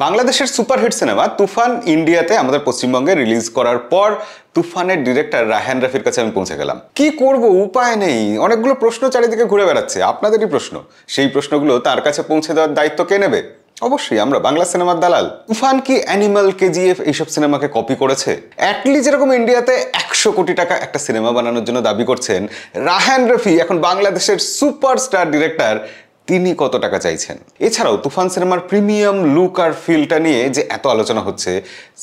বাংলাদেশের superhit cinema তুফান ইন্ডিয়াতে আমাদের পশ্চিমবঙ্গে রিলিজ করার পর তুফানের ডিরেক্টর রায়হান রাফির কাছে আমি পৌঁছে গেলাম। কি করব, উপায় নেই, অনেকগুলো প্রশ্ন চারিদিকে ঘুরে বেড়াচ্ছে, আপনাদেরই প্রশ্ন। সেই প্রশ্নগুলো তার কাছে পৌঁছে দেওয়ার দায়িত্ব কে নেবে? অবশ্যই আমরা, বাংলা সিনেমার দালাল। তুফান কি অ্যানিমাল, কেজিএফ এইসব সিনেমাকে কপি করেছে? অ্যাটলি যেরকম ইন্ডিয়াতে 100 কোটি টাকা একটা সিনেমা বানানোর জন্য দাবি করছেন, রায়হান রাফি এখন বাংলাদেশের সুপারস্টার ডিরেক্টর, তিনি কত টাকা চাইছেন? এছাড়াও তুফান সিনেমার প্রিমিয়াম লুক আর ফিলটা নিয়ে যে এত আলোচনা হচ্ছে,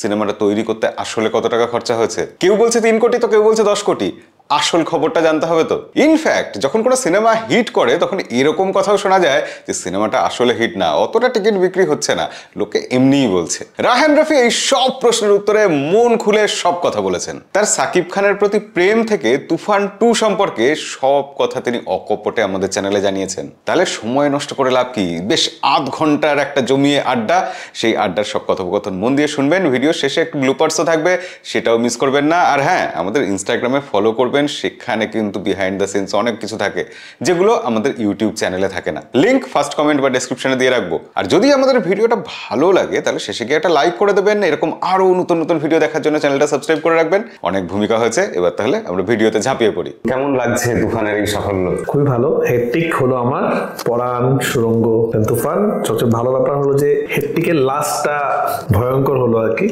সিনেমাটা তৈরি করতে আসলে কত টাকা খরচা হয়েছে? কেউ বলছে 3 কোটি, তো কেউ বলছে 10 কোটি। আসল খবরটা জানতে হবে তো। ইনফ্যাক্ট যখন কোনো সিনেমা হিট করে তখন এরকম কথাও শোনা যায় যে সিনেমাটা আসলে হিট না, অতটা টিকিট বিক্রি হচ্ছে না, লোকে এমনিই বলছে। রায়হান রাফি এই সব প্রশ্নের উত্তরে মন খুলে সব কথা বলেছেন। তার সাকিব খানের প্রতি প্রেম থেকে তুফান 2 সম্পর্কে সব কথা তিনি অকপটে আমাদের চ্যানেলে জানিয়েছেন। তাহলে সময় নষ্ট করে লাভ কি? বেশ আধ ঘন্টার একটা জমিয়ে আড্ডা, সেই আড্ডার সব কথোপকথন মন দিয়ে শুনবেন। ভিডিও শেষে একটু ব্লুপার্সও থাকবে, সেটাও মিস করবেন না। আর হ্যাঁ, আমাদের ইনস্টাগ্রামে ফলো করবেন, সেখানে কিন্তু বিহাইন্ড দ্য সিনস অনেক কিছু থাকে যেগুলো আমাদের ইউটিউব চ্যানেলে থাকে না। লিংক ফার্স্ট কমেন্ট বা ডেসক্রিপশনে দিয়ে রাখবো। আর যদি আমাদের ভিডিওটা ভালো লাগে তাহলে শেষে গিয়ে একটা লাইক করে দেবেন। এরকম আরো নতুন নতুন ভিডিও দেখার জন্য চ্যানেলটা সাবস্ক্রাইব করে রাখবেন। অনেক ভূমিকা হয়েছে, এবার তাহলে আমরা ভিডিওতে ঝাঁপিয়ে পড়ি। কেমন লাগছে তুফানের এই সাফল্য? খুবই ভালো। হেট্টিক হলো আমার, পরাণ, সুরঙ্গ, তুফান। সবচেয়ে ভালো ব্যাপার হলো যে হেট্টিকের লাস্টটা ভয়ঙ্কর হলো আর কি।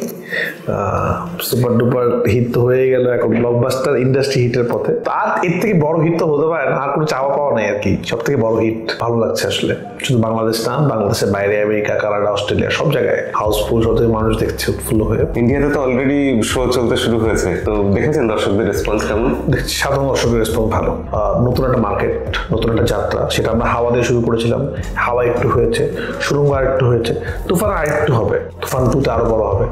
সুপার ডুপার হিট তো হয়ে গেল, এখন ব্লকবাস্টার ইন্ডাস্ট্রি হিটের পথে। আর এর থেকে বড় হিট তো হতে পারে না, আর কোনো চাওয়া পাওয়া নেই আর কি। সব থেকে বড় হিট। ভালো লাগছে আসলে। শুধু বাংলাদেশ না, বাংলাদেশের বাইরে আমেরিকা, কানাডা, অস্ট্রেলিয়া সব জায়গায় হাউসফুল, সব থেকে মানুষ দেখছে উৎফুল্ল হয়ে। ইন্ডিয়াতে তো অলরেডি শো চলতে শুরু হয়েছে, তো দেখেছেন দর্শকদের রেসপন্স কেমন? দেখছি সাধারণ দর্শকের রেসপন্স ভালো। নতুন একটা মার্কেট, নতুন একটা যাত্রা, সেটা আমরা হাওয়া দিয়ে শুরু করেছিলাম। হাওয়া একটু হয়েছে, সুরঙ্গ আর একটু হয়েছে, তুফান আর একটু হবে, তুফান 2 তে আরো বড় হবে।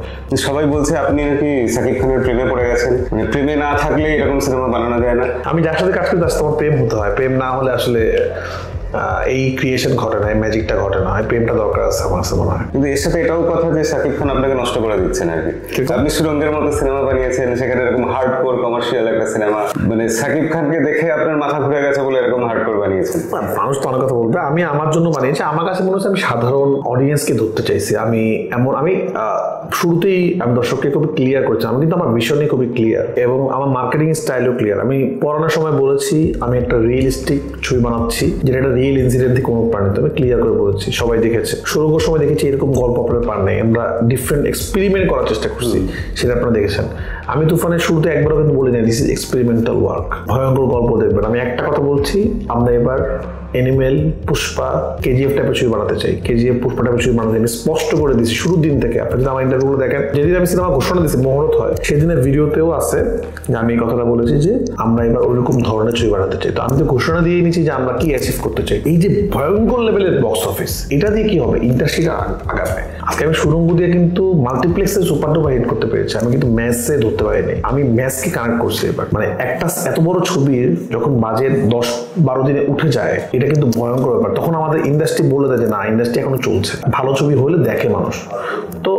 সবাই বলছে আপনি নাকি সাকিব খানের প্রেমে পড়ে গেছেন, মানে প্রেমে না থাকলে এরকম সিনেমা বানানো যায় না। আমি যার সাথে কাজ করতে আসতে আমার প্রেম হতে হয়, প্রেম না হলে আসলে এই ক্রিয়েশন ঘটে না, এই ম্যাজিকটা ঘটে না। প্রেমটা দরকার আছে আমার কাছে মনে হয়। কিন্তু এর সাথে এটাও কথা যে সাকিব খান আপনাকে নষ্ট করে দিচ্ছেন আর কি। আপনি সুরঙ্গের মতো সিনেমা বানিয়েছেন, সেখানে এরকম হার্ডকোর কমার্শিয়াল একটা সিনেমা, মানে সাকিব খানকে দেখে আপনার মাথা ঘুরে গেছে বলে এরকম হার্ডকোর বানিয়েছেন। মানুষ তো অনেক কথা বলবে, আমি আমার জন্য বানিয়েছি। আমার কাছে মনে হচ্ছে আমি সাধারণ অডিয়েন্সকে ধরতে চাইছি। আমি শুরুতেই আমি দর্শককে খুবই ক্লিয়ার করেছি, আমি কিন্তু আমার মিশনই খুবই ক্লিয়ার এবং আমার মার্কেটিং স্টাইলও ক্লিয়ার। আমি পড়ানোর সময় বলেছি আমি একটা রিয়েলিস্টিক ছবি বানাচ্ছি, যেটা একটা রিয়েল ইনসিডেন্ট থেকে অনুপ্রাণিত। আমি ক্লিয়ার করে বলেছি, সবাই দেখেছে। সুরঙ্গের সময় দেখেছি এরকম গল্প আপনার পার নেই, আমরা ডিফারেন্ট এক্সপেরিমেন্ট করার চেষ্টা করছি, সেটা আপনারা দেখেছেন। আমি তুফানের শুরুতে একবারও কিন্তু বলি না দিস ইজ এক্সপেরিমেন্টাল ওয়ার্ক, ভয়ঙ্কর গল্প দেখবেন। আমি একটা কথা বলছি, আমরা এবার অ্যানিমেল, পুষ্পা, কেজিএফ টাইপের ছবি বানাতে চাই। কেজিএফ, পুষ্পা টাইপের ছবি বানাতে আমি স্পষ্ট করে দিচ্ছি শুরুর দিন থেকে। আপনি যদি আমার ইন্টারভিউগুলো দেখেন, যেদিন আমি সিনেমা ঘোষণা দিচ্ছি মহরত হয়, সেদিনের ভিডিওতেও আছে যে আমি এই কথাটা বলেছি যে আমরা এবার ওইরকম ধরনের ছবি বানাতে চাই। তো আমি তো ঘোষণা দিয়ে নিচ্ছি যে আমরা কি অ্যাচিভ করতে চাই। এই যে ভয়ঙ্কর লেভেলের বক্স অফিস, এটা দিয়ে কি হবে, ইন্ডাস্ট্রিটা আগাবে। আজকে আমি সুরঙ্গ দিয়ে কিন্তু মাল্টিপ্লেক্সে সুপার ডুপার হিট করতে পেরেছি, আমি কিন্তু ম্যাচে ধরতে পারিনি। আমি ম্যাচকে কানেক্ট করছি এবার। মানে একটা এত বড় ছবির যখন বাজেট 10-12 দিনে উঠে যায়, এটা কিন্তু ভয়ঙ্কর ব্যাপার। তখন আমাদের ইন্ডাস্ট্রি বলে দেয় যে না, ইন্ডাস্ট্রি এখনো চলছে, ভালো ছবি হলে দেখে মানুষ। তো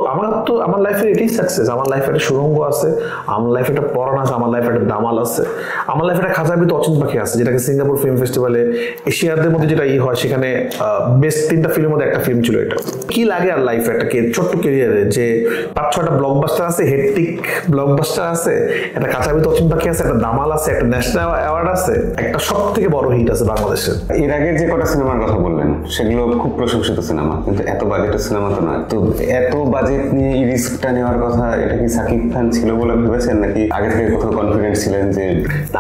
আমার লাইফের এটাই সাকসেস। আমার লাইফে একটা সুরঙ্গ আছে, আমার লাইফে একটা পরাণ আছে, আমার লাইফে একটা দামাল আছে, আমার লাইফে একটা খাঁচার ভিতরে অচিন পাখি আছে, যেটাকে সিঙ্গাপুর ফিল্ম ফেস্টিভ্যালে এশিয়াদের মধ্যে যেটা হয়, সেখানে বেস্ট 3টা ফিল্মের মধ্যে একটা ফিল্ম ছিল। এটা কি লাগে আর লাইফে একটা ছোট্ট ক্যারিয়ারে যে 5-6টা ব্লকবাস্টার আছে, হেট্টিক ব্লকবাস্টার আছে, একটা খাঁচার ভিতরে অচিন পাখি আছে, একটা দামাল আছে, একটা ন্যাশনাল অ্যাওয়ার্ড আছে, একটা সব থেকে বড় হিট আছে বাংলাদেশের। এর আগে যে কটা সিনেমার কথা বললেন সেগুলো খুব প্রশংসিত সিনেমা, কিন্তু এত বাজেটের সিনেমা তো নয়। তো এত বাজেট নিয়ে এই রিস্কটা নেওয়ার কথা, এটা কি সাকিব খান ছিল বলে ভেবেছেন, নাকি আগে থেকে কোথাও কনফিডেন্ট ছিলেন? যে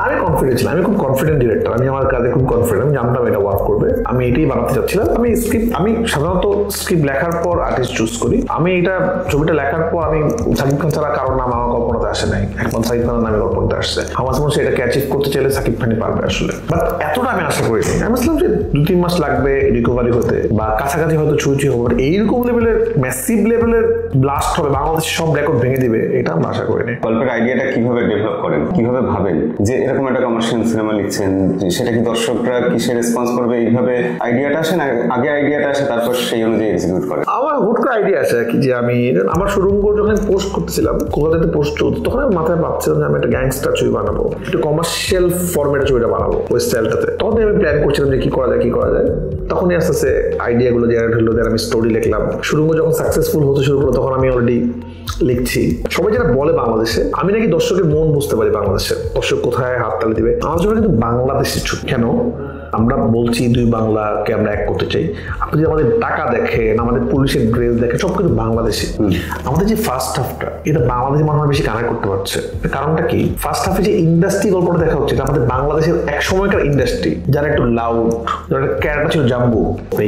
আমি কনফিডেন্ট ছিলাম, আমি খুব কনফিডেন্ট ডিরেক্টর, আমি আমার কাজে খুব কনফিডেন্ট, আমি জানতাম এটা ওয়ার্ক করবে, আমি এটাই বানাতে চাচ্ছিলাম। আমি সাধারণত স্ক্রিপ্ট লেখার পর আর্টিস্ট চুজ করি। আমি এটা ছবিটা লেখার পর আমি সাকিব খান ছাড়া কারোর নাম আমার কল্পনাতে আসে নাই, একমাত্র সাকিব খানের নামে কল্পনাতে আসছে। আমার মনে হচ্ছে এটাকে অ্যাচিভ করতে চাইলে সাকিব খানই পারবে আসলে। বাট এতটা আমি আশা করিনি। আমি ভাবছিলাম যে 2-3 মাস লাগবে রিকভারি হতে, বা কাছাকাছি হয়তো ছুটি হবে, বাট এইরকম লেভেলের ম্যাসিভ লেভেলের ব্লাস্ট হবে, বাংলাদেশের সব রেকর্ড ভেঙে দিবে, এটা আমরা আশা করিনি। গল্পের আইডিয়াটা কিভাবে ডেভেলপ করেন, কিভাবে ভাবেন যে এরকম একটা কমার্শিয়াল সিনেমা লিখছেন, সেটা কি দর্শকরা কিসে রেসপন্স করবে, এইভাবে আইডিয়াটা আসে না আগে আইডিয়াটা আসে তারপর সেই অনুযায়ী এক্সিকিউট করে? আমার হুট করে আইডিয়া আসে কি, যে আমি আমার সুরঙ্গ যখন পোস্ট করতেছিলাম, কলকাতাতে পোস্ট তখন আমি মাথায় ভাবছিলাম যে আমি একটা গ্যাংস্টার ছবি বানাবো, একটু কমার্শিয়াল ফরম্যাটে ছবিটা বানাবো ওই স্টাইলটাতে। তখন আমি প্ল্যান করছিলাম যে কি করা যায়। তখনই আস্তে আস্তে আইডিয়াগুলো জেনারেট হলো, আমি স্টোরি লিখলাম। শুরু যখন সাকসেসফুল হতে শুরু করলো তখন আমি অলরেডি লিখছি। সবাই যেটা বলে বাংলাদেশে আমি নাকি দর্শকের মন বুঝতে পারি, বাংলাদেশে দর্শক কোথায় হাততালি দিবে। আমার জন্য কিন্তু বাংলাদেশের ছবি কেন আমরা বলছি দুই বাংলাকে আমরা এক করতে চাই। আপনি যদি আমাদের টাকা দেখেন, আমাদের পুলিশের ড্রেস দেখেন, সব কিন্তু বাংলাদেশি। আমাদের যে ফার্স্ট হাফটা এটা বাংলাদেশি মানুষ বেশি কানেক্ট করতে পারছে। কারণটা কি? ফার্স্ট হাফে যে ইন্ডাস্ট্রি গল্পটা দেখা হচ্ছে আমাদের বাংলাদেশের এক সময়কার ইন্ডাস্ট্রি, যারা একটু লাউড, যারা একটা ক্যারেক্টার ছিল জাম্বু,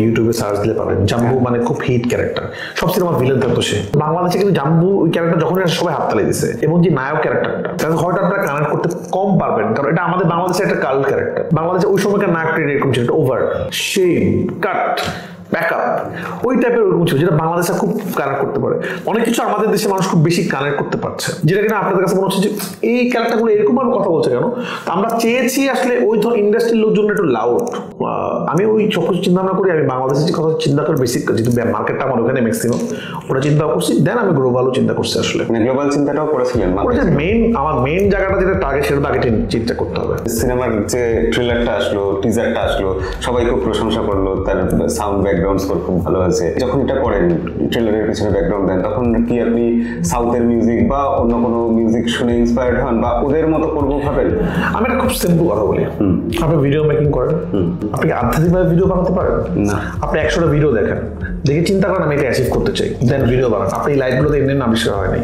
ইউটিউবে সার্চ দিলে পাবেন। জাম্বু মানে খুব হিট ক্যারেক্টার, সব সিনেমা ভিলেন থাকতো সে। বাংলাদেশে কিন্তু জাম্বু ওই ক্যারেক্টার যখন সবাই হাততালি দিছে, এবং যে নায়ক ক্যারেক্টারটা তাহলে হয়তো আপনারা কানেক্ট করতে কম পারবেন, কারণ এটা আমাদের বাংলাদেশের একটা কাল্ট ক্যারেক্টার। বাংলাদেশে ওই সময়কার নায়ক এরকম ছিল, ওভার শেম কাট ব্যাকআপ ওই টাইপের ওরকম ছিল, যেটা বাংলাদেশে খুব কানেক্ট করতে পারে। অনেক কিছু আমাদের দেশে মানুষ খুব বেশি কানেক্ট করতে পারছে, যেটা কিনা আপনাদের কাছে মনে হচ্ছে যে এই ক্যারেক্টারগুলো এরকম ভাবে কথা বলছে কেন। আমরা চেয়েছি আসলে ওই ধর ইন্ডাস্ট্রির লোকজন একটু লাউড। আমি ওই সব কিছু চিন্তা ভাবনা করি, আমি বাংলাদেশের যে কথা চিন্তা করি বেসিক, যেহেতু মার্কেটটা আমার ওখানে ম্যাক্সিমাম, ওটা চিন্তা করছি। দেন আমি গ্লোবালও চিন্তা করছি। আসলে গ্লোবাল চিন্তাটাও করেছিলেন? আমার মেইন জায়গাটা যেটা টার্গেট সেটা আগে চিন্তা করতে হবে। সিনেমার যে ট্রেলারটা আসলো, টিজারটা আসলো, সবাই খুব প্রশংসা করলো, তার সাউন্ড ব্যাকগ্রাউন্ড স্কোর খুব ভালো হয়েছে। যখন এটা করেন, ট্রেলারের পিছনে ব্যাকগ্রাউন্ড দেন, তখন কি আপনি সাউথের মিউজিক বা অন্য কোনো মিউজিক শুনে ইন্সপায়ার্ড হন বা ওদের মতো করবো ভাবেন? আমি একটা খুব সিম্পল কথা বলি, আপনি ভিডিও মেকিং করেন, আপনি আধ্যাত্মিকভাবে ভিডিও বানাতে পারেন না? আপনি 100টা ভিডিও দেখেন, দেখে চিন্তা করেন আমি এটা অ্যাচিভ করতে চাই, দেন ভিডিও বানান। আপনি এই লাইটগুলোতে এমনি আবিষ্কার হয় নাই।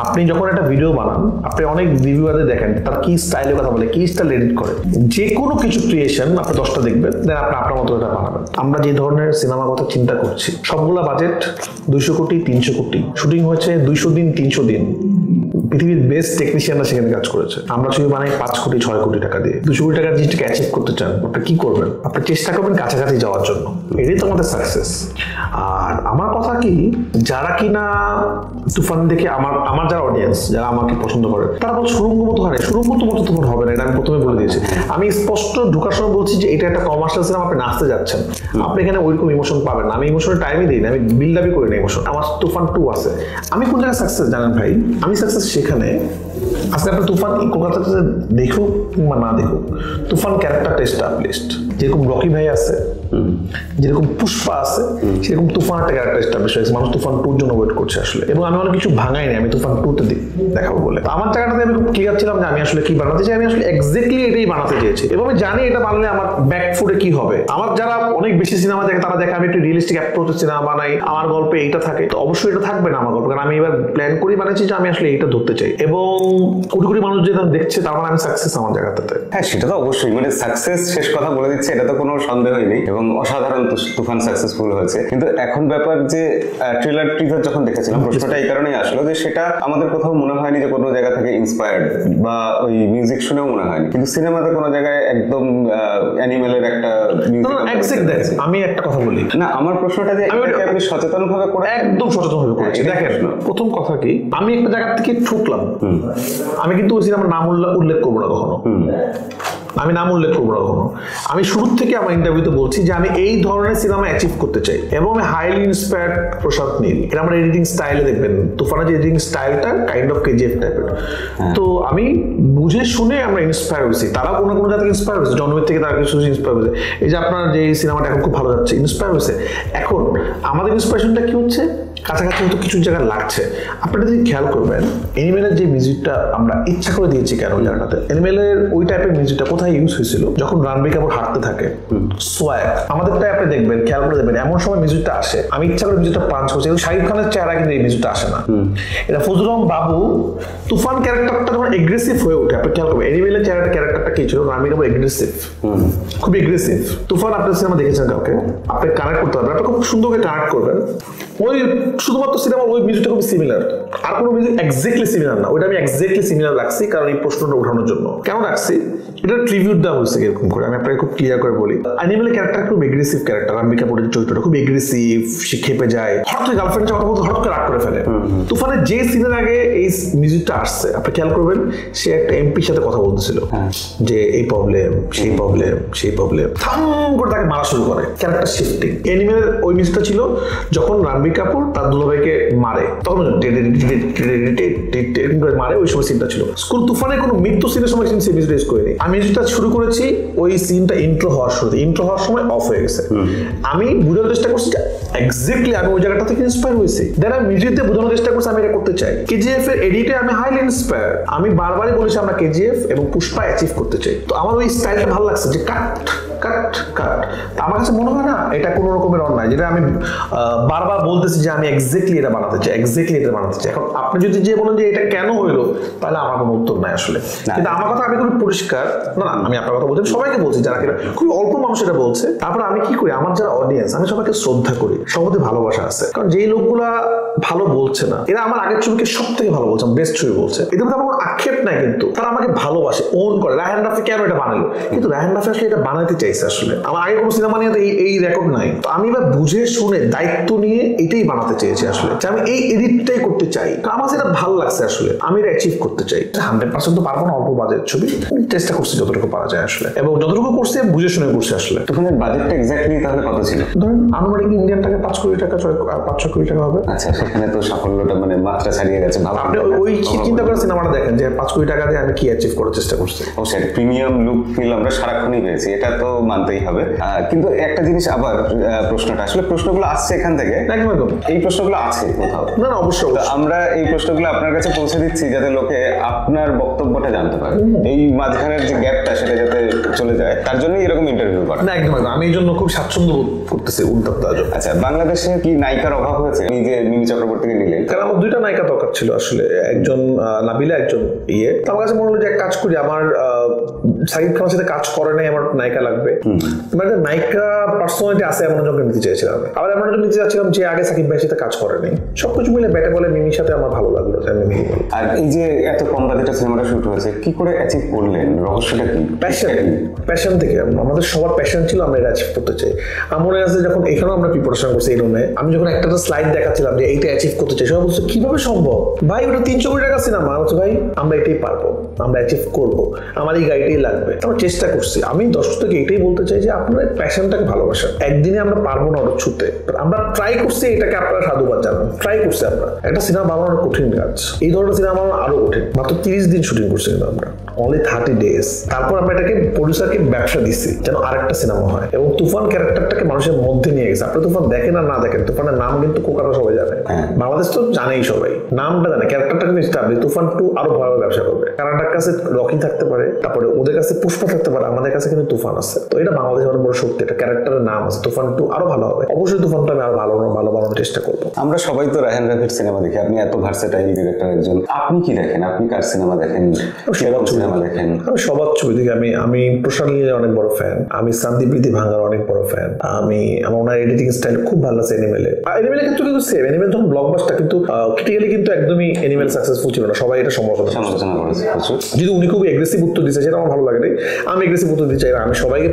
আপনি যখন একটা ভিডিও বানান, আপনি অনেক রিভিউয়ারদের দেখেন তার কি স্টাইলের কথা বলে, কি স্টাইল এডিট করে, যে কোনো কিছু ক্রিয়েশন আপনি 10টা দেখবেন, দেন আপনি আপনার মতো এটা বানাবেন। আমরা যে ধরনের সিনেমার কথা চিন্তা করছি সবগুলা বাজেট 200 কোটি 300 কোটি, শুটিং হয়েছে 200 দিন 300 দিন, পৃথিবীর বেস্ট টেকনিশিয়ানরা সেখানে কাজ করেছে। আমরা ছবি বানাই 5 কোটি 6 কোটি টাকা দিয়ে। 200 কোটি টাকার জিনিসটাকে অ্যাচিভ করতে চান, আপনি কি করবেন? আপনি চেষ্টা করবেন কাছাকাছি যাওয়ার জন্য, এটাই তো আমাদের সাকসেস। আর আমার কথা কি, যারা কিনা তুফান দেখে আমার যারা অডিয়েন্স, যারা আমাকে পছন্দ করে, তারা বলছে সুরঙ্গ মতো হয় না, সুরঙ্গ মতো তুফান হবে না। এটা আমি প্রথমে বলে দিয়েছি। আমি স্পষ্ট ঢোকার সময় বলছি যে এটা একটা কমার্শিয়াল সিনেমা, আপনি নাচতে যাচ্ছেন, আপনি এখানে ওইরকম ইমোশন পাবেন না। আমি ইমোশনের টাইমই দিই না, আমি বিল্ড আপই করি না ইমোশন। আমার তুফান 2 আছে। আমি কোন জায়গায় সাকসেস জানেন ভাই? আমি সাকসেস সেখানে, আজকে আপনার তুফান কলকাতাতে দেখুক কিংবা না দেখুক, তুফান ক্যারেক্টারটা এস্টাবলিশড। যেরকম রকি ভাই আছে, যেরকম পুষ্পা আছে, সেরকম তুফান একটা ক্যারেক্টার এস্টাবলিশ হয়েছে। মানুষ তুফান 2 জন্য ওয়েট করছে আসলে। এবং আমি অনেক কিছু ভাঙাই নাই, আমি তুফান 2তে দেখাবো বলে। আমার জায়গাটাতে আমি খুব ক্লিয়ার ছিলাম যে আমি আসলে কি বানাতে চাই। আমি আসলে এক্স্যাক্টলি এটাই বানাতে চেয়েছি, এবং আমি জানি এটা বানালে আমার ব্যাকফুটে কি হবে। আমার যারা অনেক বেশি সিনেমা দেখে তারা দেখে আমি একটু রিয়েলিস্টিক অ্যাপ্রোচে সিনেমা বানাই, আমার গল্পে এইটা থাকে, তো অবশ্যই এটা থাকবে না আমার গল্প। কারণ আমি এবার প্ল্যান করি বানাচ্ছি যে আমি আসলে এইটা ধরতে চাই, এবং কোটি কোটি মানুষ যেটা দেখছে তার মানে আমি সাকসেস আমার জায়গাটাতে। হ্যাঁ, সেটা তো অবশ্যই, মানে সাকসেস শেষ কথা বলে দিচ্ছে, এটা তো কোনো সন্দেহই নেই। এবং অসাধারণ তুফান সাকসেসফুল হয়েছে। কিন্তু এখন ব্যাপার যে ট্রেলার টিজার যখন দেখেছিলাম, প্রশ্নটা এই কারণেই আসলো যে সেটা আমাদের কোথাও মনে হয়নি যে কোনো জায়গা থেকে ইন্সপায়ার্ড, বা ওই মিউজিক শুনেও মনে হয়নি। কিন্তু সিনেমাতে কোনো জায়গায় একদম অ্যানিমেলের একটা মিউজিক। আমি একটা কথা বলি না, আমার প্রশ্নটা যে আপনি সচেতন ভাবে করে, একদম সচেতন ভাবে করেছি। দেখেন, প্রথম কথা কি, আমি একটা জায়গা থেকে ঠুকলাম, আমি কিন্তু ওই সিনেমার নাম উল্লেখ করবো না কখনো। আমি নাম উল্লেখ করবো না কখনো। আমি শুরু থেকে আমার ইন্টারভিউতে বলছি যে আমি এই ধরনের সিনেমা অ্যাচিভ করতে চাই, এবং আমি হাইলি ইন্সপায়ার্ড প্রশান্ত নীল। এটা আমার এডিটিং স্টাইলে দেখবেন, তুফানের যে এডিটিং স্টাইলটা কাইন্ড অফ কেজিএফ টাইপের। তো আমি বুঝে শুনে আমরা ইন্সপায়ার হয়েছি, তারা কোনো কোনো জায়গায় ইন্সপায়ার হয়েছে, জন্মের থেকে তারা কিছু ইন্সপায়ার হয়েছে। এই যে আপনার যে সিনেমাটা এখন খুব ভালো যাচ্ছে, ইন্সপায়ার হয়েছে। এখন আমাদের ইন্সপিরেশনটা কি হচ্ছে, কাছাকাছি হয়তো কিছু জায়গায় লাগছে। আপনারা যদি খেয়াল করবেন, অ্যানিমেলের যে মিউজিকটা আমরা ইচ্ছা করে দিয়েছি কেন জায়গাটাতে, অ্যানিমেলের ওই টাইপের মিউজিকটা কোথায় ইউজ হয়েছিল, যখন রণবীর কাপুর হাঁটতে থাকে, সোয়াগ। আমাদেরটাই আপনি দেখবেন, খেয়াল করে দেখবেন, এমন সময় মিউজিকটা আসে, আমি ইচ্ছা করে মিউজিকটা পাঞ্চ করছি। কিন্তু শাহিদ খানের চেহারা কিন্তু এই মিউজিকটা আসে না। এটা ফজলুর রহমান বাবু তুফান ক্যারেক্টারটা যখন এগ্রেসিভ হয়ে ওঠে, আপনি খেয়াল করবেন অ্যানিমেলের ক্যারেক্টারটা কি ছিল, রণবীর কাপুর এগ্রেসিভ, খুব এগ্রেসিভ। তুফান আপনার সিনেমা দেখেছেন কাউকে, আপনি কানেক্ট করতে পারবেন, আপনি খুব সুন্দর করে কানেক্ট করবেন। ওই শুধুমাত্র সিনেমার ওই মিউজিকটা খুব সিমিলার, আর কোনো মিউজিক এক্স্যাক্টলি সিমিলার না। ওইটা আমি এক্স্যাক্টলি সিমিলার রাখছি, কারণ এই প্রশ্নটা ওঠানোর জন্য। কেন রাখছি, এটা ট্রিবিউট দেওয়া হয়েছে এরকম করে। আমি আপনাকে খুব ক্লিয়ার করে বলি, অ্যানিমেলের ক্যারেক্টার খুব এগ্রেসিভ ক্যারেক্টার। রণবীর কাপুরের চরিত্রটা খুব এগ্রেসিভ, সে খেপে যায়, হঠাৎ করে গার্লফ্রেন্ড কথা বলতে হঠাৎ করে রাগ করে ফেলে। তুফানের যে সিনের আগে এই মিউজিকটা আসছে, আপনি খেয়াল করবেন, সে একটা এমপির সাথে কথা বলতেছিল যে এই প্রবলেম, সেই প্রবলেম, থাম করে তাকে মারা শুরু করে, ক্যারেক্টার শিফটিং। অ্যানিমেলের ওই মিউজিকটা ছিল যখন রণবীর রণবীর কাপুর তার দুলাভাইকে মারে, তখন মারে, ওই সময় সিনটা ছিল। স্কুল তুফানে কোনো মৃত্যু সিনের সময় সিন রিলিজ করিনি। আমি যেটা শুরু করেছি ওই সিনটা ইন্ট্রো হওয়ার সময় অফ হয়ে গেছে। আমি বোঝানোর চেষ্টা করছি এক্স্যাক্টলি আমি ওই জায়গাটা থেকে ইন্সপায়ার হয়েছি, দেন আমি মিউজিকতে বোঝানোর চেষ্টা করছি আমি এটা করতে চাই। কেজিএফ এর এডিটে আমি হাইলি ইন্সপায়ার, আমি বারবারই বলেছি আমরা কেজিএফ এবং পুষ্পা অ্যাচিভ করতে চাই। তো আমার ওই স্টাইলটা ভালো লাগছে যে কাট কাট কাট। আমার কাছে মনে হয় না এটা কোনো রকমের অন্যায়, যেটা আমি বারবার বলতেছি যে আমি এক্স্যাক্টলি এটা বানাতে চাই, এক্স্যাক্টলি এটা বানাতে চাই। এখন আপনি যদি যে বলেন যে এটা কেন হইলো, তাহলে আমার কোনো উত্তর নাই আসলে। কিন্তু আমার কথা আমি খুবই পরিষ্কার, না আমি আপনার কথা বলছি, সবাইকে বলছি যারা কিনা খুবই অল্প মানুষ এটা বলছে। তারপর আমি কি করি, আমার যারা অডিয়েন্স আমি সবাইকে শ্রদ্ধা করি, সবাই ভালোবাসা আছে। কারণ যেই লোকগুলা ভালো বলছে না, এরা আমার আগের ছবিকে সব থেকে ভালো বলছে, বেস্ট ছবি বলছে, এদের মধ্যে আমার কোনো আক্ষেপ নাই, কিন্তু তারা আমাকে ভালোবাসে, ওন করে। রায়হান রাফি কেন এটা বানালো, কিন্তু রায়হান রাফি আসলে এটা বানাতে চাইছে। আসলে আমার আগে কোনো সিনেমা নিয়ে এই রেকর্ড নাই, তো আমি এবার বুঝে শুনে দায়িত্ব নিয়ে এটাই বানাতে চেয়েছি আসলে, যে আমি এই এডিটটাই করতে চাই, কারণ আমার সেটা ভালো লাগছে আসলে, আমি এটা অ্যাচিভ করতে চাই। 100% তো পারবো না, অল্প বাজেট ছবি, চেষ্টা করছি যতটুকু পারা যায় আসলে, এবং যতটুকু করছি বুঝে শুনে করছি আসলে। তখন বাজেটটা এক্স্যাক্টলি তাহলে কত ছিল? ধরেন আনুমানিক ইন্ডিয়ান টাকা 5 কোটি টাকা, 5-6 কোটি টাকা হবে। আচ্ছা, সেখানে তো সাফল্যটা মানে মাত্রা ছাড়িয়ে গেছে। আপনি ওই চিন্তা করে সিনেমাটা দেখেন যে 5 কোটি টাকা দিয়ে আমি কি অ্যাচিভ করার চেষ্টা করছি। অবশ্যই প্রিমিয়াম লুক ফিল আমরা সারাক্ষণই পেয়েছি, এটা তো মানতেই হবে। কিন্তু একটা জিনিস আবার প্রশ্নটা আসলে প্রশ্নগুলো আসছে এখান থেকে, একদম এই প্রশ্নগুলো আছে কোথাও না, অবশ্যই আমরা এই প্রশ্নগুলো আপনার কাছে পৌঁছে দিচ্ছি যাতে লোকে আপনার বক্তব্যটা জানতে পারে, এই মাঝখানের যে গ্যাপটা সেটা যাতে চলে যায়, তার জন্যই এরকম ইন্টারভিউ করা। না একদম আমি এই জন্য খুব স্বাচ্ছন্দ্য বোধ করতেছি উল্টাতে। আচ্ছা, বাংলাদেশে কি নায়িকার অভাব হয়েছে? এই যে মিমি চক্রবর্তীকে নিলেন, কারণ আমার 2টা নায়িকা দরকার ছিল আসলে, একজন নাবিলা, একজন ইয়ে। তো আমার কাছে মনে হলো যে এক কাজ করি, আমার সাকিব খানের সাথে কাজ করে নাই, আমার নায়িকা লাগবে, মানে নায়িকা পার্সোনালিটি আছে এমন একজনকে নিতে চাইছিলাম। আবার এমন একজন নিতে চাচ্ছিলাম যে আগে সাকিব ভাইয়ের সাথে কাজ করে নাই। সবকিছু মিলে ব্যাটে বলে মিমির সাথে আমার ভালো লাগলো। আর এই যে এত কম বাজেটে সিনেমাটা শুট হয়েছে, কি করে অ্যাচিভ করলেন? রহস্যটা কি? প্যাশন থেকে, আমাদের সবার প্যাশন ছিল আমরা এটা অ্যাচিভ করতে চাই। আমার মনে আছে যখন এখানেও আমরা প্রিপারেশন করছি এই রুমে, আমি যখন একটা স্লাইড দেখাচ্ছিলাম যে এইটা অ্যাচিভ করতে চাই, সবাই বলছে কিভাবে সম্ভব ভাই, ওটা 300 কোটি টাকা সিনেমা। বলছে ভাই আমরা এটাই পারবো, আমরা অ্যাচিভ করবো, আমার এই গাড়িটাই লাগবে। আমরা চেষ্টা করছি। আমি দর্শককে এটাই বলতে চাই যে আপনারা প্যাশনটাকে ভালোবাসেন। একদিনে আমরা পারবো না ওটা ছুতে, আমরা ট্রাই করছি, এটাকে আপনারা সাধুবাদ জানান। ট্রাই করছি আমরা। একটা সিনেমা বানানো কঠিন কাজ, এই ধরনের সিনেমা বানানো আরো কঠিন। মাত্র 30 দিন শুটিং করছি কিন্তু আমরা, অনলি 30 ডেজ। তারপর আমরা এটাকে প্রডিউসারকে ব্যবসা দিচ্ছি যেন আরেকটা সিনেমা হয়, এবং তুফান ক্যারেক্টারটাকে মানুষের মধ্যে নিয়ে গেছে। আপনি তুফান দেখেন আর না দেখেন, তুফানের নাম কিন্তু কোকাটা সবাই জানে, বাংলাদেশ তো জানেই সবাই, নামটা জানে, ক্যারেক্টারটা কিন্তু স্টাবলিশ। তুফান 2 আরো ভয়াবহ ব্যবসা করবে, কানাডার কাছে রকি থাকতে পারে, তারপরে ওদের কাছে পুষ্পা থাকতে পারে, আমাদের কাছে কিন্তু তুফান আছে। তো এটা বাংলাদেশের অনেক বড় শক্তি, এটা ক্যারেক্টারের নাম আছে। তুফান 2 আরো ভালো হবে, অবশ্যই তুফানটা আমি আরো ভালো বানানোর চেষ্টা করবো। আমরা সবাই তো রায়হান রাফির সিনেমা দেখি, আপনি এত ভার্সেটাইল ডিরেক্টর একজন, আপনি কি দেখেন? আপনি কার সিনেমা দেখেন? সিনেমা দেখেন? আমি সবার ছবি দেখি। আমি প্রশান্ত নীলের অনেক বড় ফ্যান, আমি শান্তি প্রীতি ভাঙ্গার অনেক বড় ফ্যান। আমার ওনার এডিটিং স্টাইল খুব ভালো লাগছে। এনিমেলের ক্ষেত্রে কিন্তু সেম, এনিমেল যখন ব্লকবাস্টার, কিন্তু ক্রিটিক্যালি কিন্তু একদমই এনিমেল সাকসেসফুল ছিল না, সবাই এটা সমালোচনা করেছে। যদি উনি খুব এগ্রেসিভ উত্তর দিচ্ছে, সেটা আমার ভালো লাগে না। আমি এগ্রেসিভ উত্তর দিতে চাই না। আমি সবাইকে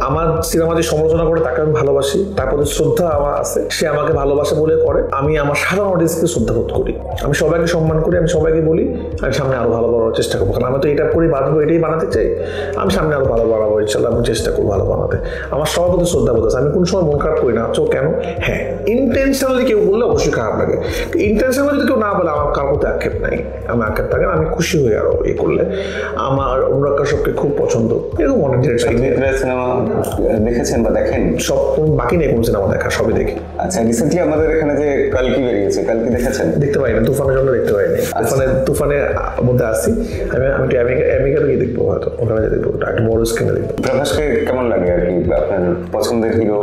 আমার সিনেমা যে সমালোচনা করে তাকে আমি ভালোবাসি, তার প্রতি শ্রদ্ধা আমার আছে, সে আমাকে ভালোবাসে বলে করে। আমি আমার সাধারণ অডিয়েন্সকে শ্রদ্ধা বোধ করি, আমি সবাইকে সম্মান করি, আমি সবাইকে বলি আমি সামনে আরো ভালো বানানোর চেষ্টা করবো, কারণ আমি তো এটা করে বাঁচবো, এটাই বানাতে চাই। আমি সামনে আরো ভালো বানাবো ইনশাল্লাহ, আমি চেষ্টা করবো ভালো বানাতে। আমার সবার প্রতি শ্রদ্ধা বোধ আছে, আমি কোনো সময় মন খারাপ করি না। আচ্ছা কেন? হ্যাঁ, ইন্টেনশনালি কেউ বললে অবশ্যই খারাপ লাগে, ইন্টেনশনালি যদি কেউ না বলে আমার কারোর প্রতি আক্ষেপ নাই, আমি আক্ষেপ থাকে না। আমি খুশি হই আরো এই করলে। আমার অনুরাগ কাশ্যপকে খুব পছন্দ, এরকম অনেক সিনেমা দেখেছেন বা দেখেন? সব বাকি নেই কোনো সিনেমা দেখা, সবই দেখি। আচ্ছা, রিসেন্টলি আমাদের এখানে যে কালকি বেরিয়েছে, কালকি দেখেছেন? দেখতে পাইনি, তুফানের জন্য দেখতে পাইনি। তুফানের মধ্যে আসি আমি, আমেরিকাতে গিয়ে দেখবো, হয়তো ওখানে দেখবো, একটা বড় স্ক্রিনে দেখবো। প্রভাসকে কেমন লাগে আর কি? আপনার পছন্দের হিরো?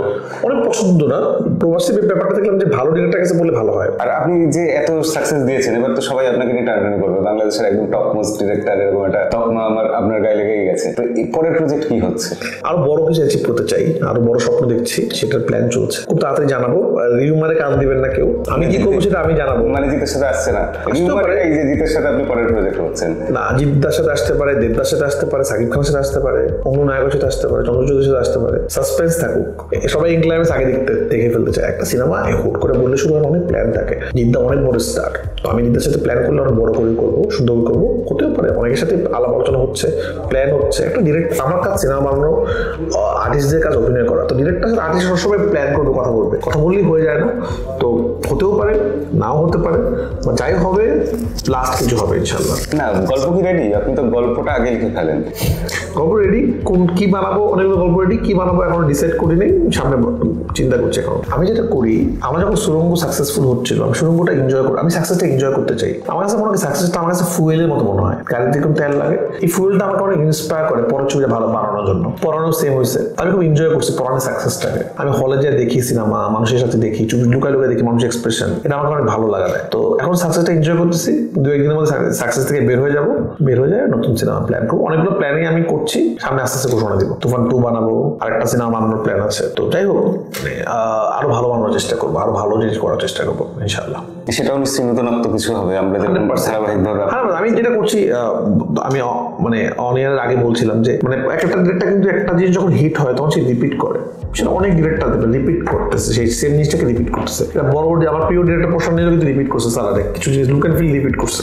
অনেক পছন্দ না, প্রবাসী ব্যাপারটা দেখলাম যে ভালো ডিরেক্টর কাছে বলে ভালো হয়। আর আপনি যে এত সাকসেস দিয়েছেন, এবার তো সবাই আপনাকে নিয়ে টানাটানি করবে, বাংলাদেশের একদম টপ মোস্ট ডিরেক্টর, এরকম একটা তকমা আপনার গায়ে লেগেই গেছে। তো পরের প্রজেক্ট কি হচ্ছে? আরো বড় কিছু অ্যাচিভ করতে চাই, আরো বড় স্বপ্ন দেখছি, সেটার প্ল্যান চলছে। খুব তাড়াতাড়ি জানাবো। রিউমারে কাজ দিবেন না কেউ, আমি কি করবো সেটা আমি জানাবো। মানে জিতের সাথে আসছে না রিউমারে? এই যে জিতের সাথে আপনি পরের প্রজেক্ট হচ্ছেন? না, জিদ্দার সাথে আসতে পারে, দেবদাসের সাথে আসতে পারে, সাকিব খানের সাথে আসতে পারে, অন্য নায়কের সাথে আসতে পারে, চন্দ্র চৌধুরীর সাথে আসতে পারে। সাসপেন্স থাকুক, সবাই ইনক্লাইম্যাক্স আগে দেখে ফেলতে চায়। একটা সিনেমা হুট করে বললে শুরু হয়, অনেক প্ল্যান থাকে। জিদ্দা অনেক বড় স্টার, তো আমি জিদ্দার সাথে প্ল্যান করলে অনেক বড় করে করবো, সুন্দর করবো, হতেও পারে। অনেকের সাথে আলাপ আলোচনা হচ্ছে, প্ল্যান হচ্ছে। একটা ডিরেক্ট আমার কাজ সিনেমা বানানো, আর্টিস্টদের কাজ অভিনয় করা। তো ডিরেক্টর সাথে আর্টিস্ট সবসময় প্ল্যান করবে, কথা বলবে, কথা বললেই হয়ে যায় না। তো হতেও পারে, নাও হতে পারে, যাই হবে লাস্ট কিছু হবে ইনশাল্লাহ। না, গল্প কি রেডি? আপনি তো গল্পটা আগে লিখে ফেলেন। গল্প রেডি, কোন কি বানাবো, অনেকগুলো গল্প রেডি, কি বানাবো এখন ডিসাইড করিনি, সামনে চিন্তা করছি এখন। আমি যেটা করি, আমার যখন সুরঙ্গ সাকসেসফুল হচ্ছিল, আমি সুরঙ্গটা এনজয় করি, আমি সাকসেসটা এনজয় করতে চাই। আমার কাছে মনে হয় সাকসেসটা আমার কাছে ফুয়েলের মতো মনে হয়। গাড়িতে এরকম তেল লাগে, এই ফুয়েলটা আমাকে অনেক ইন্সপায়ার করে পরের ছবিটা ভালো বানানোর জন্য। পড়ানো সেম হয়েছে, আমি খুব এনজয় করছি পড়ানোর সাকসেসটাকে। আমি হলে যাই দেখি সিনেমা, মানুষের সাথে দেখি, লুকায় লুকায় দেখি মানুষের এক্সপ্রেশন, এটা আমাকে অনেক ভালো লাগা দেয়। তো এখন সাকসেসটা এনজয় করতেছি, 2-1 দিনের মধ্যে সাকসেস থেকে বের হয়ে যাবো, বের হয়ে যায় নতুন সিনেমা প্ল্যান করবো। অনেকগুলো প্ল্যানিং আমি করছি, সামনে আস্তে আস্তে ঘোষণা দিব। তুফান 2 বানাবো, আরেকটা সিনেমা বানানোর প্ল্যান আছে। তো যাই হোক, আরো ভালো বানানোর চেষ্টা করবো, আরো ভালো জিনিস করার চেষ্টা করবো ইনশাআল্লাহ। সেটাও নিশ্চয়ই নতুনত্ব কিছু হবে। আমরা ধারাবাহিকভাবে আমি যেটা করছি, আমি মানে অন এয়ারের আগে বলছিলাম যে মানে একটা ডিরেক্টর কিন্তু একটা জিনিস যখন হিট হয় তখন সে রিপিট করে। সেটা অনেক ডিরেক্টর রিপিট করতেছে, সেই সেম জিনিসটাকে রিপিট করতেছে। এটা বড় বড় আমার প্রিয় ডিরেক্টর পোর্শন নিয়ে কিন্তু রিপিট করছে, সালারে কিছু জিনিস লুক অ্যান্ড ফিল রিপিট করছে,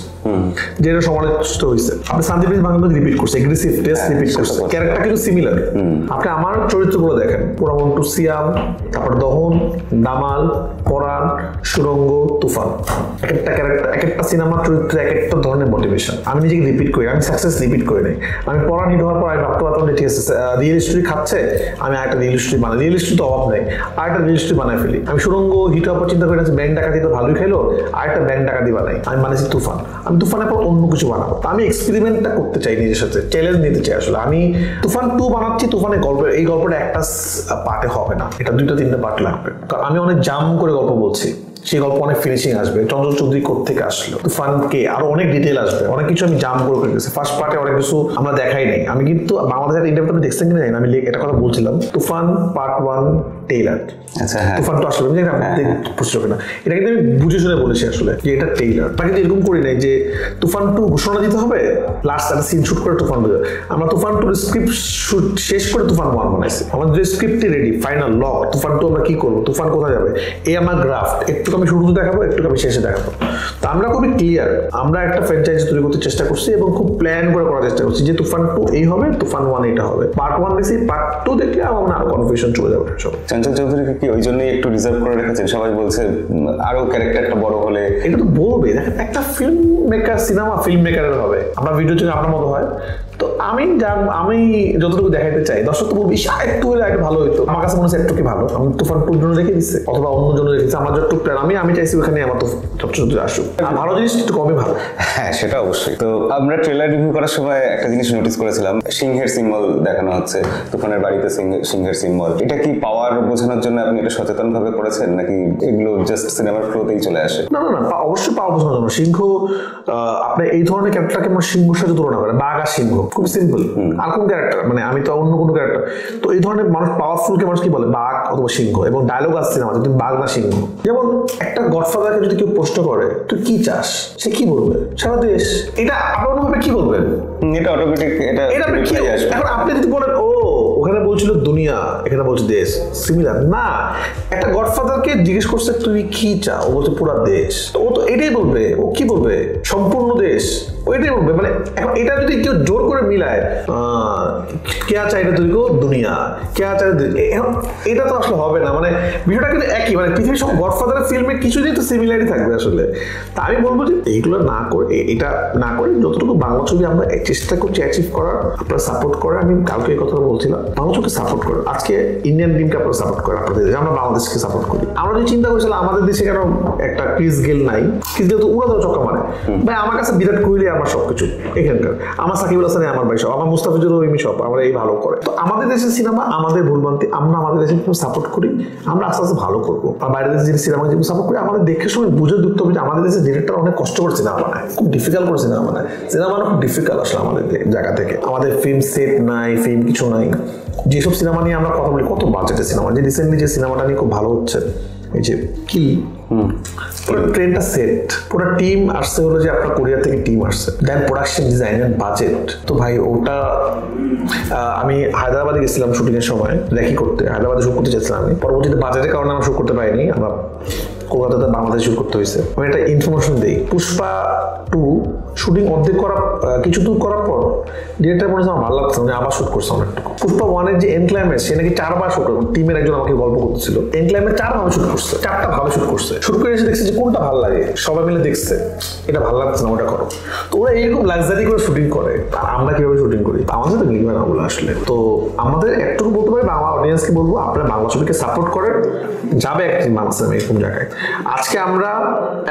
যেটা সমালোচিত হয়েছে। আপনি সন্দীপ বাংলা রিপিট করছে, এগ্রেসিভ টেস্ট রিপিট করছে, ক্যারেক্টার কিন্তু সিমিলার। আপনি আমার চরিত্রগুলো দেখেন, পুরামন্টু, সিয়াম, তারপর দহন, দামাল, পরাণ, সুরঙ্গ, তুফান, এক একটা ক্যারেক্টার, এক একটা সিনেমার চরিত্রে এক একটা ধরনের মোটিভেশন। আমি নিজেকে রিপিট করি, আমি সাকসেস রিপিট করি নাই। আমি পরাণ হিট হওয়ার পর আমি ভাবতে পারতাম যে ঠিক আছে রিয়েল স্টোরি খাচ্ছে, আমি আরেকটা রিয়েল স্টোরি বানাই, রিয়েল স্টোরি তো অভাব নেই, আরেকটা রিয়েল স্টোরি বানাই ফেলি। আমি সুরঙ্গ হিট হওয়ার পর চিন্তা করি ব্যাংক ডাকাতি তো ভালোই খাইলো, আরেকটা ব্যাংক ডাকাতি বানাই। আমি বানাইছি তুফান, আমি তুফানের পর অন্য কিছু বানাবো। আমি এক্সপেরিমেন্টটা করতে চাই, নিজের সাথে চ্যালেঞ্জ নিতে চাই। আসলে আমি তুফান 2 বানাচ্ছি, তুফানের গল্পের এই গল্পটা একটা পার্টে হবে না, এটা 2-3টা পার্ট লাগবে। কারণ আমি অনেক জাম করে গল্প বলছি, সেই গল্প অনেক ফিনিশিং আসবে। চন্দ্র চৌধুরী কোত্থেকে আসলো, তুফানকে আরো অনেক ডিটেল আসবে, অনেক কিছু আমি জাম করে ফেলেছি। ফার্স্ট পার্টে অনেক কিছু আমরা দেখাই নাই। আমি কিন্তু বাংলাদেশের ইন্টারভিউ দেখছেন কিনা আমি এটা কথা বলছিলাম, তুফান পার্ট 1 টেইলার। আচ্ছা, তুফান তো আসলে বুঝছো কিনা, এটা কিন্তু আমি বুঝে শুনে বলেছি আসলে যে এটা টেইলার। তা কিন্তু এরকম করি নাই যে তুফান 2 ঘোষণা দিতে হবে, লাস্ট একটা সিন শুট করে তুফান 2। আমরা তুফান 2 স্ক্রিপ্ট শুট শেষ করে তুফান 1 বানাইছি। আমাদের স্ক্রিপ্টই রেডি, ফাইনাল লক। তুফান 2 আমরা কি করবো, তুফান কোথায় যাবে, এই আমার গ্রাফট। একটু আমি শুরুতে দেখাবো, একটু আমি শেষে দেখাবো। তো আমরা খুবই ক্লিয়ার, আমরা একটা ফ্র্যাঞ্চাইজি তৈরি করতে চেষ্টা করছি এবং খুব প্ল্যান করে করার চেষ্টা করছি যে তুফান 2 এই হবে, তুফান 1 এটা হবে। পার্ট 1 দেখছি, পার্ট 2 দেখলে আমার আরো কনফিউশন চলে যাবে সব। চঞ্চল চৌধুরীকে কি ওই জন্যই একটু রিজার্ভ করে রেখেছেন? সবাই বলছে আরো ক্যারেক্টারটা বড় হলে। এটা তো বলবে, দেখেন একটা ফিল্ম মেকার, সিনেমা ফিল্ম মেকারের হবে, আমরা ভিডিও থেকে আপনার মতো হয়। তো আমি যতটুকু দেখাইতে চাই, দর্শক তো বলবি একটু হলে একটু ভালো হইতো। আমার কাছে মনে হচ্ছে একটু কি ভালো, আমি তুফান 2 জন্য রেখে দিচ্ছে অথবা অন্য জন্য রেখেছে। আমার যতটুকু প্ল্যান আমি চাইছি ওখানে আমার তো চতুর্থ আসুক, ভালো জিনিস একটু কমই ভালো। হ্যাঁ, সেটা অবশ্যই। তো আমরা ট্রেলার রিভিউ করার সময় একটা জিনিস নোটিস করেছিলাম, সিংহের সিম্বল দেখানো হচ্ছে, তুফানের বাড়িতে সিংহের সিম্বল। এটা কি পাওয়ার বোঝানোর জন্য আপনি এটা সচেতন ভাবে করেছেন, নাকি এগুলো জাস্ট সিনেমার ফ্লোতেই চলে আসে? না, অবশ্যই পাওয়ার বোঝানোর জন্য। সিংহ, আপনি এই ধরনের ক্যারেক্টারকে আমরা সিংহের সাথে তুলনা করেন, বাঘ আর সিংহ, খুব সিম্পল। আর কোন ক্যারেক্টার, মানে আমি তো অন্য কোনো ক্যারেক্টার। তো এই ধরনের মানুষ পাওয়ারফুলকে মানুষ কি বলে, বাঘ অথবা সিংহ। এবং ডায়লগ আসছে না তুমি বাঘ না সিংহ। যেমন একটা গডফাদারকে যদি কেউ প্রশ্ন করে তুই কি চাস, সে কি বলবে, সারা দেশ। এটা আপনার ভাবে কি বলবেন, এটা অটোমেটিক, এটা এখন আপনি যদি বলেন ও ওখানে বলছিল দুনিয়া, এখানে বলছে দেশ, সিমিলার না। একটা গডফাদারকে জিজ্ঞেস করছে তুমি কি চাও, ও বলছে পুরা দেশ। ও তো এটাই বলবে, ও কি বলবে সম্পূর্ণ দেশ, ওইটাই বলবে। মানে এখন এটা যদি কেউ জোর করে মিলায়, কে চাইলে তুই দুনিয়া, কে চাইলে, এটা তো আসলে হবে না। মানে বিষয়টা কিন্তু একই, মানে পৃথিবীর সব গডফাদারের ফিল্মে কিছুদিন তো সিমিলারিটি থাকবে আসলে। তা আমি বলবো যে এইগুলো না করে, এটা না করে যতটুকু বাংলা ছবি আমরা চেষ্টা করছি অ্যাচিভ করার, আপনারা সাপোর্ট করে। আমি কালকে এই কথা বলছিলাম, বাংলা ছবিকে সাপোর্ট করে। আজকে ইন্ডিয়ান টিমকে আপনারা সাপোর্ট করে, আপনাদের আমরা বাংলাদেশকে সাপোর্ট করি। আমরা যে চিন্তা করেছিলাম আমাদের দেশে কেন একটা ক্রিস গেল নাই, ক্রিস গেল তো উড়া দেওয়া চক্কা মারে ভাই। আমার কাছে বিরাট কোহলি আমার সবকিছু এখানকার, আমার সাকিবুল হাসান আমার ভাই সব, আমার মুস্তাফিজুর রহিমি সব, আমরা এই ভালো করে। তো আমাদের দেশের সিনেমা, আমাদের ভুলভ্রান্তি, আমরা আমাদের দেশে সাপোর্ট করি, আমরা আস্তে আস্তে ভালো করবো। আর বাইরের দেশে যে সিনেমা যেগুলো সাপোর্ট করি, আমাদের দেখে সময় বুঝে দেখতে হবে যে আমাদের দেশের ডিরেক্টর অনেক কষ্ট করে সিনেমা বানায়, খুব ডিফিকাল্ট করে সিনেমা বানায়। সিনেমা বানানো খুব ডিফিকাল্ট আসলে আমাদের জায়গা থেকে। আমাদের ফিল্ম সেট নাই, ফিল্ম কিছু নাই। যেসব সিনেমা নিয়ে আমরা কথা বলি, কত বাজেটের সিনেমা, যে রিসেন্টলি যে সিনেমাটা নিয়ে খুব ভালো হচ্ছে এই যে কি পুরো ট্রেনটা সেট, পুরো টিম আসছে হলো যে আপনার কোরিয়া থেকে টিম আসছে, দেন প্রোডাকশন ডিজাইন এন্ড বাজেট। তো ভাই ওটা আমি হায়দ্রাবাদে গেছিলাম শুটিং এর সময় রেকি করতে, হায়দ্রাবাদে শুট করতে চাইছিলাম আমি, পরবর্তীতে বাজেটের কারণে আমরা শুট করতে পারিনি, আমরা কলকাতাতে বাংলাদেশ শুট করতে হয়েছে। আমি একটা ইনফরমেশন দিই, পুষ্পা 2 শুটিং অর্ধেক করা কিছু দূর করার পর ডিরেক্টর মনে হচ্ছে আমার ভালো লাগছে, আবার শুট করছে অনেকটুকু। পুষ্পা 1 এর যে এন্ড ক্লাইম্যাক্স সে নাকি 4 বার শুট করবে, টিমের একজন আমাকে গল্প করতেছিল এন্ড ক্লাইম্যাক্স 4 ভাবে শুট করছে, 4টা ভাবে শুট করছে। শুট করে এসে দেখছে যে কোনটা ভালো লাগে, সবাই মিলে দেখছে এটা ভালো লাগছে না ওটা করো। তো ওরা এরকম লাক্সারি করে শুটিং করে, আর আমরা কিভাবে শুটিং করি আমাদের তো মিলবে না ওগুলো আসলে। তো আমাদের একটু বলতে পারি বাংলা অডিয়েন্সকে বলবো আপনারা বাংলা ছবিকে সাপোর্ট করেন, যাবে একটি মানুষ এরকম জায়গায়। আজকে আমরা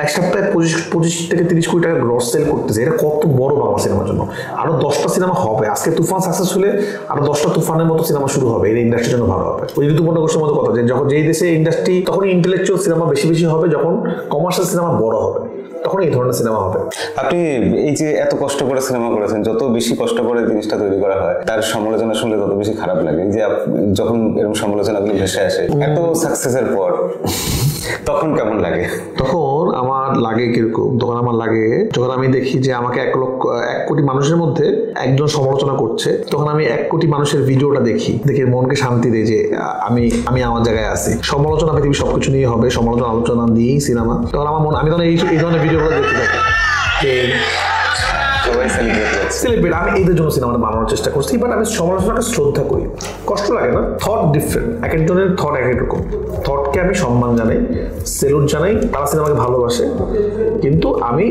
এক সপ্তাহে 25 থেকে 30 কোটি টাকা গ্রস সেল করতেছি, এটা কত বড় বাংলা সিনেমার জন্য। আরো 10টা সিনেমা হবে, আজকে তুফান সাকসেস হলে আরো 10টা তুফানের মতো সিনেমা শুরু হবে, এই ইন্ডাস্ট্রির জন্য ভালো হবে। ওই ঋতুপর্ণ ঘোষের মতো কথা, যে যখন যেই দেশে ইন্ডাস্ট্রি তখনই ইন্টেলেকচুয়াল সিনেমা বেশি বেশি হবে, যখন কমার্শিয়াল সিনেমা বড় হবে তখন এই ধরনের সিনেমা হবে। আপনি এই যে এত কষ্ট করে সিনেমা করেছেন, যত বেশি কষ্ট করে জিনিসটা তৈরি করা হয় তার সমালোচনা শুনলে তত বেশি খারাপ লাগে। এই যে যখন এরকম সমালোচনাগুলো ভেসে আসে এত সাকসেসের পর তখন কেমন লাগে? তখন আমার লাগে কিরকম, তখন আমার লাগে যখন আমি দেখি যে আমাকে 1 কোটি মানুষের মধ্যে একজন সমালোচনা করছে, তখন আমি 1 কোটি মানুষের ভিডিওটা দেখে মনকে শান্তি দেয় যে আমি আমার জায়গায় আছি। সমালোচনা পৃথিবী সবকিছু নিয়ে হবে, সমালোচনা আলোচনা দিয়েই সিনেমা। তখন আমার মন, আমি তখন এই ধরনের ভিডিওগুলো দেখতে থাকি যে সবাই সেলিব্রেট। আমি এইদের জন্য সিনেমাটা বানানোর চেষ্টা করছি, বাট আমি সমালোচনাকে শ্রদ্ধা করি, কষ্ট লাগে না। থট ডিফারেন্ট, এক একজনের থট এক এক রকম। থটকে আমি সম্মান জানাই, সেলুট জানাই, তারা সিনেমাকে ভালোবাসে, কিন্তু আমি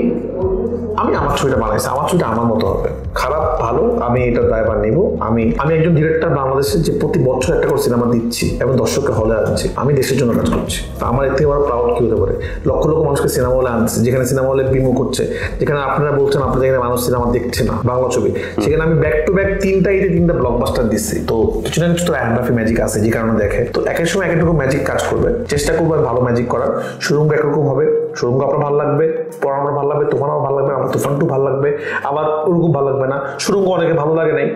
আমার ছবিটা বানাইছি, আমার ছবিটা আমার মতো হবে, খারাপ ভালো আমি এটা দায়ভার নিব। আমি একজন ডিরেক্টর বাংলাদেশে যে প্রতি বছর একটা করে সিনেমা দিচ্ছি এবং দর্শককে হলে আনছি, আমি দেশের জন্য কাজ করছি। আমার এর থেকে বড় প্রাউড কি হতে পারে? লক্ষ লক্ষ মানুষকে সিনেমা হলে আনছে, যেখানে সিনেমা হলে বিমুখ হচ্ছে, যেখানে আপনারা বলছেন আপনাদের এখানে মানুষ সিনেমা দেখছে না বাংলা ছবি, সেখানে আমি ব্যাক টু ব্যাক 3টা ব্লকবাস্টার দিচ্ছি। তো কিছু না কিছু তো অ্যান্ড্রাফি ম্যাজিক আছে যে কারণে দেখে। তো একের সময় এক এক রকম ম্যাজিক কাজ করবে, চেষ্টা করবো ভালো ম্যাজিক করার। সুরঙ্গ একরকম হবে, সুরঙ্গ আপনার ভালো লাগবে, পর আমার ভালো লাগবে, তুফান আমার ভালো লাগবে, আমার তুফান 2 ভালো লাগবে, আবার ওরকম ভালো লাগবে না। সুরঙ্গ অনেকে ভালো লাগে নাই,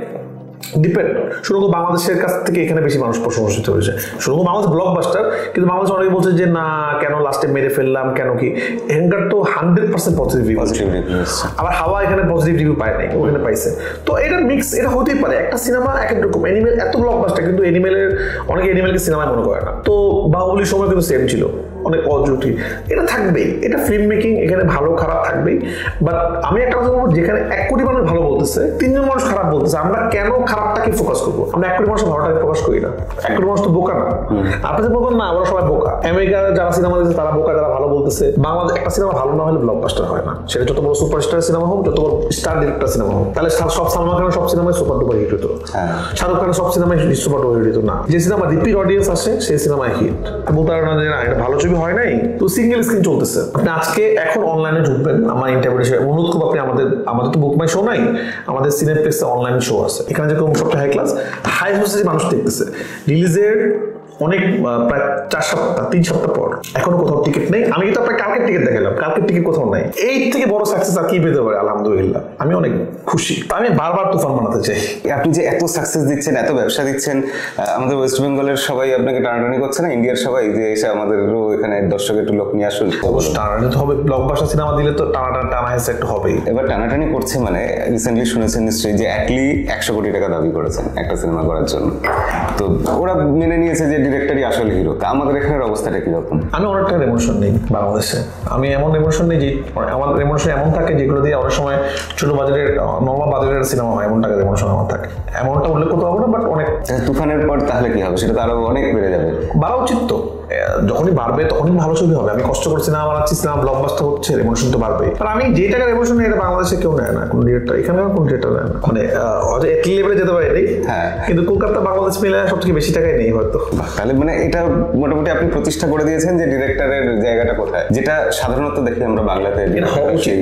ডিপেন্ড। সুরঙ্গ বাংলাদেশের কাছ থেকে এখানে বেশি মানুষ প্রশংসিত হয়েছে। সুরঙ্গ বাংলাদেশ ব্লকবাস্টার, কিন্তু বাংলাদেশ অনেকে বলছে যে না কেন লাস্টে মেরে ফেললাম, কেন কি। এখানকার তো 100% পজিটিভ রিভিউ, আবার হাওয়া এখানে পজিটিভ রিভিউ পায় নাই, ওখানে পাইছে। তো এটা মিক্স, এটা হতেই পারে। একটা সিনেমা এক এক রকম। অ্যানিমেল এত ব্লকবাস্টার, কিন্তু অনেকে অ্যানিমেলকে সিনেমায় মনে করে না। তো বাহুবলীর সময় কিন্তু সেম ছিল, অনেক অজুটি। এটা থাকবেই, এটা ফিল্ম মেকিং, এখানে ভালো খারাপ থাকবেই। বাট আমি একটা কথা বলবো, যেখানে 1 কোটি মানুষ ভালো বলতেছে, 3 জন মানুষ খারাপ বলতেছে, আমরা কেন খারাপটাকে ফোকাস করবো? আমরা 1 কোটি মানুষ ভালোটাকে ফোকাস করি না। 1 কোটি মানুষ তো বোকা না, আপনি যে বলবেন না ওরা সবাই বোকা। আমেরিকার যারা সিনেমা দিচ্ছে তারা বোকা, যারা ভালো বলতেছে। বাংলাদেশ একটা সিনেমা ভালো না হলে ব্লকবাস্টার হয় না, সেটা যত বড় সুপারস্টার সিনেমা হোক, যত বড় স্টার ডিরেক্টর সিনেমা হোক। তাহলে সব সালমান খানের সব সিনেমায় সুপার ডুপার হিট হতো, শাহরুখ খানের সব সিনেমায় সুপার ডুপার হিট হতো না। যে সিনেমা রিপিট অডিয়েন্স আসে সেই সিনেমায় হিট। বলতে পারে না যে না এটা ভালো ছবি হয় নাই, তো সিঙ্গেল স্ক্রিন চলতেছে। আপনি আজকে এখন অনলাইনে ঢুকবেন, আমার ইন্টারভিউ অনুরোধ করবো, আপনি আমাদের তো বুক মাই শো নাই, আমাদের সিনেপ্লেক্সে অনলাইন শো আছে, এখানে যেরকম সবটা হাই ক্লাস হাই হোস্টেজে মানুষ দেখতেছে। রিলিজের অনেক প্রায় 4 সপ্তাহ 3 সপ্তাহ পর এখনো কোথাও টিকিট নেই। আমি কিন্তু আপনার কালকের টিকিট দেখালাম, কালকের টিকিট কোথাও নাই। এই থেকে বড় সাকসেস আর কি পেতে পারে? আলহামদুলিল্লাহ, আমি অনেক খুশি। আমি বারবার তুফান বানাতে চাই। আপনি যে এত সাকসেস দিচ্ছেন, এত ব্যবসা দিচ্ছেন, আমাদের ওয়েস্ট বেঙ্গলের সবাই আপনাকে টানাটানি করছে না? ইন্ডিয়ার সবাই যে এসে আমাদেরও এখানে দর্শক একটু লোক নিয়ে আসুন। অবশ্যই টানাটানি তো হবে, ব্লকবাস্টার সিনেমা দিলে তো টানা হেসে একটু হবেই। এবার টানাটানি করছে মানে রিসেন্টলি শুনেছেন নিশ্চয়ই যে অ্যাটলি 100 কোটি টাকা দাবি করেছেন একটা সিনেমা করার জন্য। তো ওরা মেনে নিয়েছে যে ডিরেক্টরই আসল হিরো। তা আমাদের এখানের অবস্থাটা কিরকম? আমি অনেকটা রেমোশন নেই বাংলাদেশে। আমি এমন রেমোশন নেই যে আমার রেমোশন এমন থাকে যেগুলো দিয়ে অনেক সময় ছোট বাজারের নর্মাল বাজারের সিনেমা হয়, এমন টাকা রেমোশন আমার থাকে। এমনটা উল্লেখ করতে হবে না, বাট অনেক। তুফানের পর তাহলে কি হবে? সেটা তো আরো অনেক বেড়ে যাবে। বাড়া উচিত তো, যখনই বাড়বে তখনই ভালো ছবি হবে। আমি কষ্ট করে সিনেমা বানাচ্ছি, সিনেমা ব্লকবাস্টার হচ্ছে, রেমোশন তো বাড়বেই। আর আমি যে টাকা রেমোশন নেই এটা বাংলাদেশে কেউ নেয় না, কোনো ডিরেক্টর এখানে কোনো ডিরেক্টর নেয় না। মানে হয়তো এটলি লেভেলে যেতে পারে এটাই, কিন্তু কলকাতা বাংলাদেশ মিলে সব থেকে বেশি টাকাই নেই হয়তো। তাহলে মানে এটা মোটামুটি আপনি প্রতিষ্ঠা করে দিয়েছেন যে ডিরেক্টরের জায়গাটা কোথায়, যেটা সাধারণত দেখি আমরা বাংলাতে।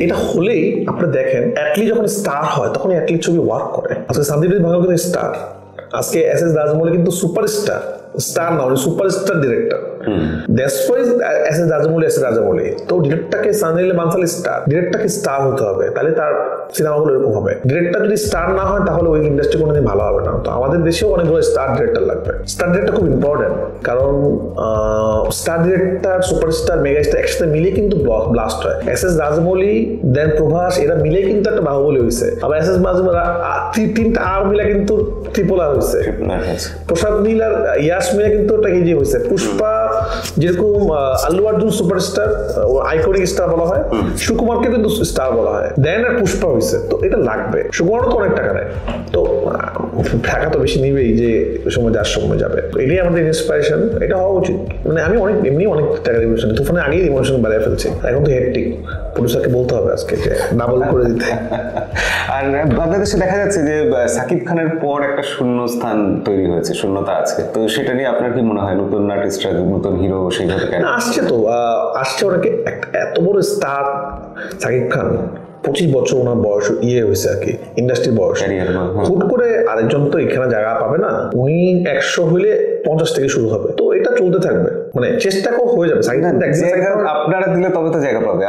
এটা হলেই আপনি দেখেন অ্যাটলি যখন স্টার হয় তখন অ্যাটলি ছবি ওয়ার্ক করে। আজকে সন্দীপ বাংলা কিন্তু স্টার, আজকে এস এস রাজমৌলি কিন্তু সুপারস্টার। স্টার না, উনি superstar director. That's why S S Rajamouli তো ডিরেক্টরকে সানি আলি বানসালি স্টার, ডিরেক্টরকে স্টার হতে হবে, তাহলে তার সিনেমাগুলো এরকম হবে। ডিরেক্টর যদি স্টার না হয় তাহলে ওই ইন্ডাস্ট্রি কোনোদিন ভালো হবে না। তো আমাদের দেশেও অনেকগুলো স্টার ডিরেক্টর লাগবে। স্টার ডিরেক্টর খুব ইম্পর্টেন্ট, কারণ স্টার ডিরেক্টর, সুপারস্টার, মেগাস্টার একসাথে মিলে কিন্তু ব্লাস্ট হয়। এস এস রাজামৌলি দেন প্রভাস এরা মিলে কিন্তু একটা বাহুবলী হয়েছে। আবার এস এস তিনটা আর মিলে কিন্তু ট্রিপল আর হয়েছে। প্রসাদ নীল আর ইয়াশ মিলে কিন্তু একটা কেজি হয়েছে। পুষ্পা যেরকম Allu Arjun superstar, iconic star বলা হয়, সুকুমারকে কিন্তু স্টার বলা হয়, দেন আর পুষ্পা হয়েছে। তো এটা লাগবে। সুকুমারও তো অনেক টাকা নেয়, তো টাকা তো বেশি নিবেই যে সময় যার সময় যাবে। তো এটাই আমাদের ইন্সপিরেশন, এটা হওয়া উচিত। মানে আমি এমনি অনেক টাকা ইমোশন, তুফানে আগেই ইমোশন বাড়িয়ে ফেলছি, এখন তো হেডটিক। প্রডিউসারকে বলতে হবে আজকে যে ডাবল করে দিতে। আর বাংলাদেশে দেখা যাচ্ছে যে সাকিব খানের পর একটা শূন্যস্থান তৈরি হয়েছে, শূন্যতা আছে, তো সেটা নিয়ে আপনার কি মনে হয়? নতুন আর্টিস্টরা, নতুন হিরো সেইভাবে কেন আসছে? তো আসছে অনেকে। এত বড় স্টার সাকিব খান, 25 বছর ওনার বয়স হয়েছে আর কি, ইন্ডাস্ট্রির বয়স। হুট করে আরেকজন তো এখানে জায়গা পাবে না। উনি 100 হইলে 50 থেকে শুরু হবে, তো এটা চলতে থাকবে। মানে চেষ্টা হয়ে যাবে। আপনারা দিলে তবে তো জায়গা পাবে।